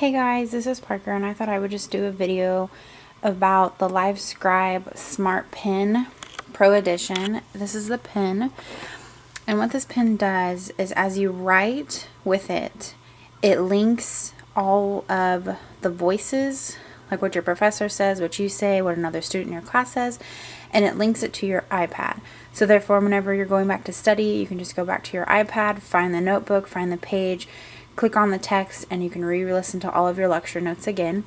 Hey guys, this is Parker and I thought I would just do a video about the LiveScribe Smart Pen Pro Edition. This is the pen, and what this pen does is as you write with it, it links all of the voices, like what your professor says, what you say, what another student in your class says, and it links it to your iPad. So therefore, whenever you're going back to study, you can just go back to your iPad, find the notebook, find the page, click on the text, and you can re-listen to all of your lecture notes again.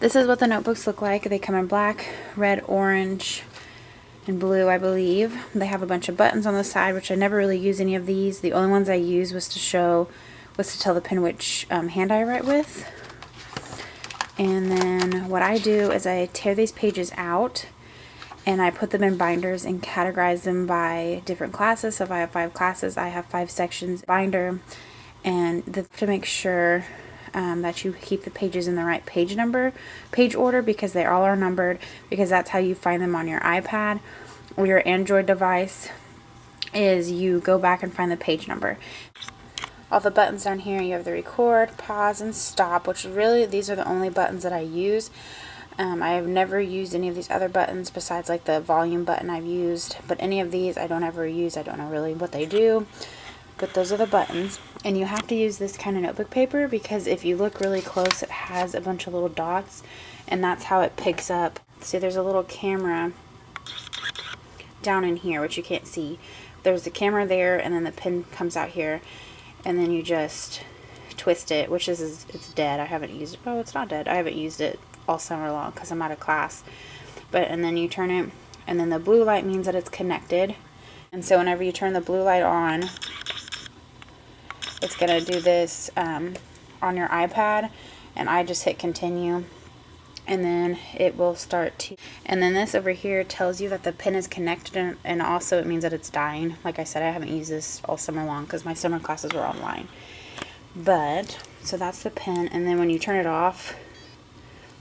This is what the notebooks look like. They come in black, red, orange, and blue, I believe. They have a bunch of buttons on the side, which I never really use any of these. The only ones I use was to tell the pen which hand I write with. And then what I do is I tear these pages out and I put them in binders and categorize them by different classes. So if I have 5 classes, I have 5 sections binder, and to make sure that you keep the pages in the right page order, because they all are numbered, because that's how you find them on your iPad or your Android device, is you go back and find the page number. All the buttons down here, you have the record, pause, and stop, which really, these are the only buttons that I use. I have never used any of these other buttons besides like the volume button I've used, but any of these I don't ever use. I don't know really what they do, but those are the buttons. And you have to use this kind of notebook paper, because if you look really close, it has a bunch of little dots, and that's how it picks up. See, there's a little camera down in here, which you can't see. There's the camera there, and then the pen comes out here, and then you just twist it, which is, it's dead. I haven't used it. Oh, it's not dead. I haven't used it all summer long because I'm out of class. And then you turn it, and then the blue light means that it's connected. And so whenever you turn the blue light on, it's going to do this on your iPad, and I just hit continue, and then it will start to, and then this over here tells you that the pen is connected, and also it means that it's dying. Like I said, I haven't used this all summer long because my summer classes were online. But so that's the pen, and then when you turn it off,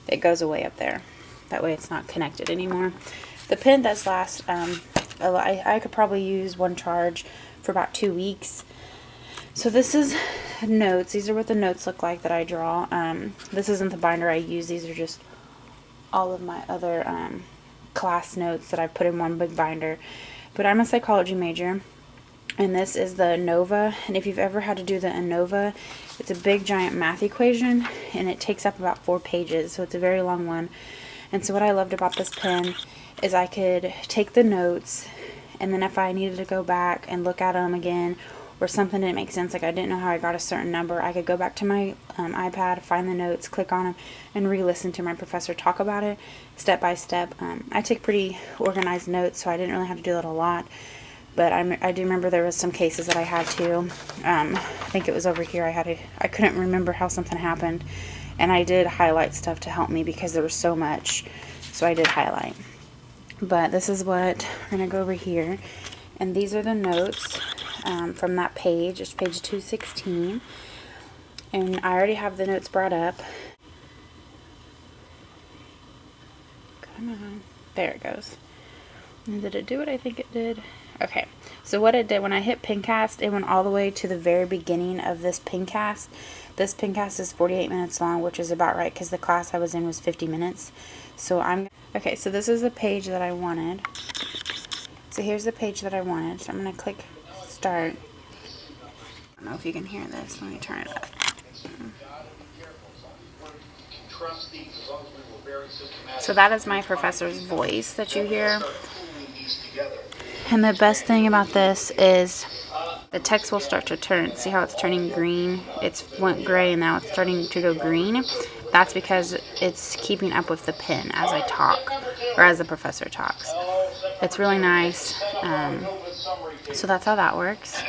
it goes away up there. That way it's not connected anymore. The pen does last a lot. I could probably use one charge for about 2 weeks. So this is notes. These are what the notes look like that I draw. This isn't the binder I use. These are just all of my other class notes that I put in one big binder. But I'm a psychology major, and this is the ANOVA. And if you've ever had to do the ANOVA, it's a big giant math equation, and it takes up about 4 pages, so it's a very long one. And so what I loved about this pen is I could take the notes, and then if I needed to go back and look at them again, or something didn't make sense, like I didn't know how I got a certain number, I could go back to my iPad, find the notes, click on them, and re-listen to my professor talk about it step by step. I take pretty organized notes, so I didn't really have to do that a lot. But I do remember there was some cases that I had to. I think it was over here. I couldn't remember how something happened, and I did highlight stuff to help me because there was so much. So I did highlight. But this is what we're gonna go over here, and these are the notes from that page. It's page 216, and I already have the notes brought up. Come on, there it goes. And did it do what I think it did? Okay, so what it did, when I hit Pencast, it went all the way to the very beginning of this Pencast. This Pencast is 48 minutes long, which is about right because the class I was in was 50 minutes. So okay, so this is the page that I wanted. So here's the page that I wanted. So I'm going to click start. I don't know if you can hear this. Let me turn it up. So that is my professor's voice that you hear. And the best thing about this is the text will start to turn. See how it's turning green? It's went gray and now it's starting to go green. That's because it's keeping up with the pen as I talk, or as the professor talks. It's really nice. So that's how that works.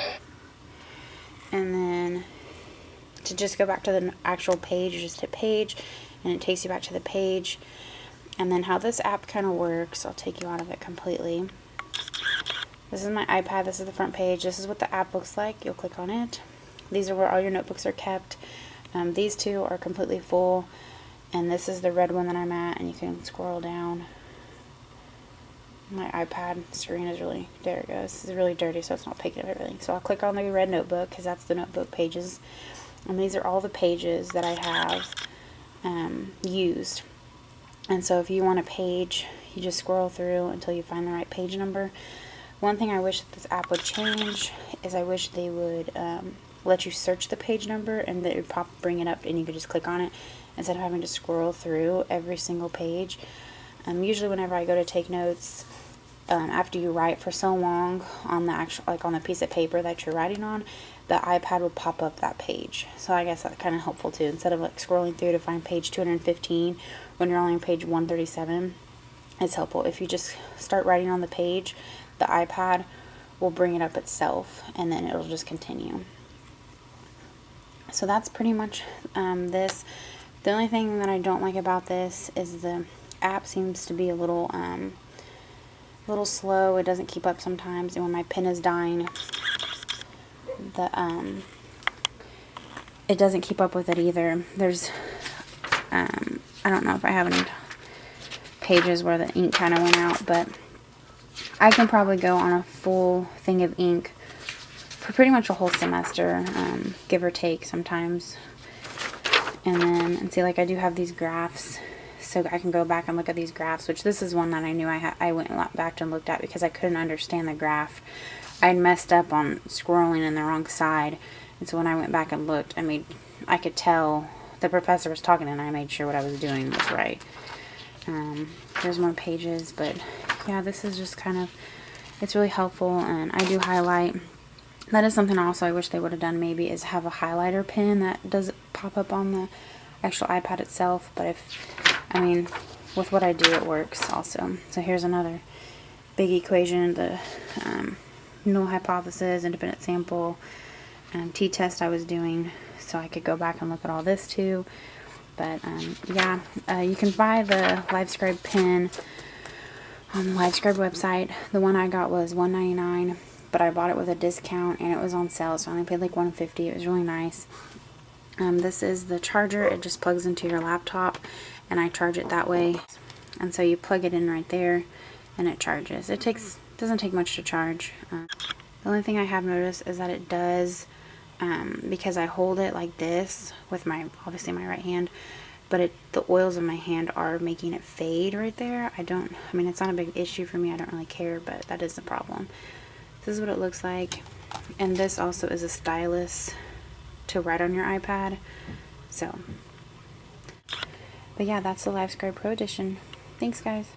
And then to just go back to the actual page, you just hit page, and it takes you back to the page. And then how this app kind of works, I'll take you out of it completely. This is my iPad. This is the front page. This is what the app looks like. You'll click on it. These are where all your notebooks are kept. These two are completely full, and this is the red one that I'm at, and you can scroll down. My iPad screen is really, there it goes. It's really dirty, so it's not picking up everything. So I'll click on the red notebook because that's the notebook pages. And these are all the pages that I have used. And so if you want a page, you just scroll through until you find the right page number. One thing I wish that this app would change is I wish they would let you search the page number, and that it would bring it up and you could just click on it instead of having to scroll through every single page. Usually whenever I go to take notes, after you write for so long on the actual, like on the piece of paper that you're writing on, the iPad will pop up that page. So I guess that's kind of helpful too. Instead of like scrolling through to find page 215 when you're only on page 137, it's helpful if you just start writing on the page. The iPad will bring it up itself, and then it'll just continue. So that's pretty much this. The only thing that I don't like about this is the app seems to be a little slow. It doesn't keep up sometimes, and when my pen is dying, it doesn't keep up with it either. There's I don't know if I have any pages where the ink kind of went out, but I can probably go on a full thing of ink for pretty much a whole semester, give or take sometimes. And see, like I do have these graphs, so I can go back and look at these graphs, which this is one that I knew I went back and looked at because I couldn't understand the graph. I had messed up on scrolling in the wrong side, and so when I went back and looked, I could tell the professor was talking, and I made sure what I was doing was right. There's more pages, but yeah, this is just kind of, it's really helpful, and I do highlight. That is something also I wish they would have done, maybe, is have a highlighter pen that does pop up on the actual iPad itself. But with what I do, it works also. So here's another big equation, the null hypothesis, independent sample, t-test I was doing, so I could go back and look at all this too. But yeah, you can buy the LiveScribe pen on the LiveScribe website. The one I got was $1.99, but I bought it with a discount and it was on sale, so I only paid like $1.50. It was really nice. This is the charger. It just plugs into your laptop, and I charge it that way. And so you plug it in right there, and it charges. It doesn't take much to charge. The only thing I have noticed is that it does, because I hold it like this with obviously my right hand, but the oils in my hand are making it fade right there. It's not a big issue for me. I don't really care, but that is the problem. This is what it looks like. And this also is a stylus to write on your iPad. So, but yeah, that's the LiveScribe Pro Edition. Thanks, guys.